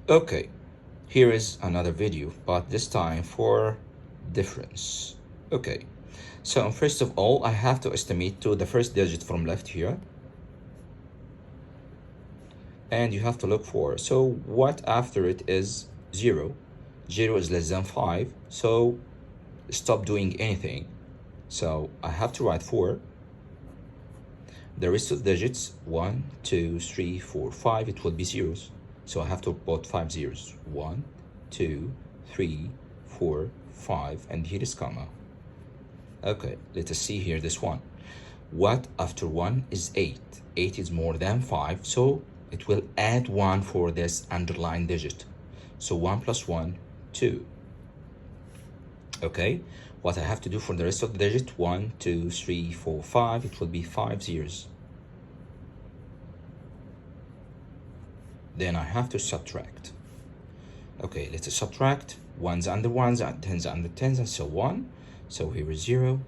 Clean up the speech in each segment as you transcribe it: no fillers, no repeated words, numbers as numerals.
Okay, here is another video, but this time for difference. Okay, so first of all, I have to estimate to the first digit from left here. And you have to look for, so what after it is 0. 0 is less than 5, so stop doing anything. So I have to write 4. The rest of the digits 1, 2, 3, 4, 5, it will be zeros. So I have to put 5 zeros. 1, 2, 3, 4, 5, and here is comma. Okay, let us see here this one. What after 1 is 8. 8 is more than 5, so it will add 1 for this underlying digit. So 1 plus 1, 2. Okay, what I have to do for the rest of the digit, 1, 2, 3, 4, 5, it will be 5 zeros. Then I have to subtract. Okay, let's subtract. 1s under 1s, and 10s under 10s, and so on. So here is 0,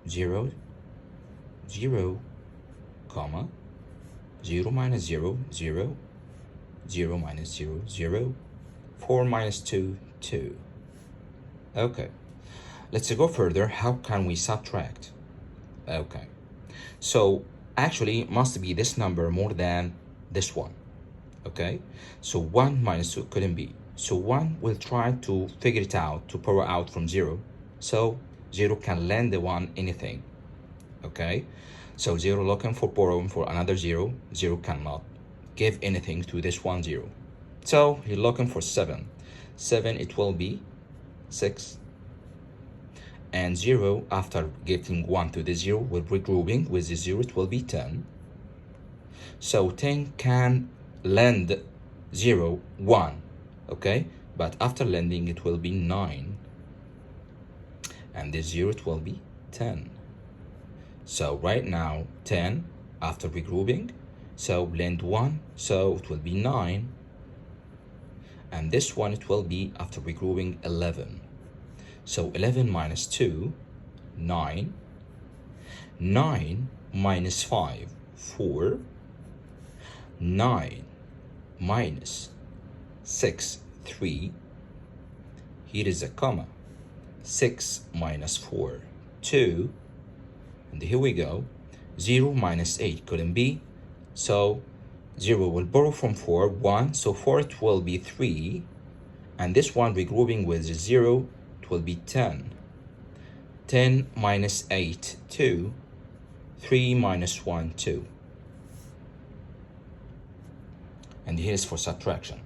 0, 0, comma, 0 minus 0, 0, 0 minus 0, 0, 4 minus 2, 2. Okay, let's go further. How can we subtract? Okay, so actually it must be this number more than this one. Okay, so 1 minus 2 couldn't be. So 1 will try to figure it out, to power out from 0. So 0 can lend the 1 anything. Okay, so 0 looking for borrowing for another 0. 0 cannot give anything to this 1 0. So he's looking for 7. 7, it will be 6. And 0, after getting 1 to the 0, with regrouping with the 0, it will be 10. So 10 can lend 0, 1, okay? But after lending, it will be 9. And this 0, it will be 10. So right now, 10, after regrouping, so lend 1, so it will be 9. And this one, it will be, after regrouping, 11. So 11 minus 2, 9. 9 minus 5, 4. 9 minus 6, 3. Here is a comma. 6 minus 4, 2. And here we go. 0 minus 8 couldn't be. So 0 will borrow from 4, 1. So 4, it will be 3. And this one regrouping with 0, it will be 10. 10 minus 8, 2. 3 minus 1, 2. And here's for subtraction.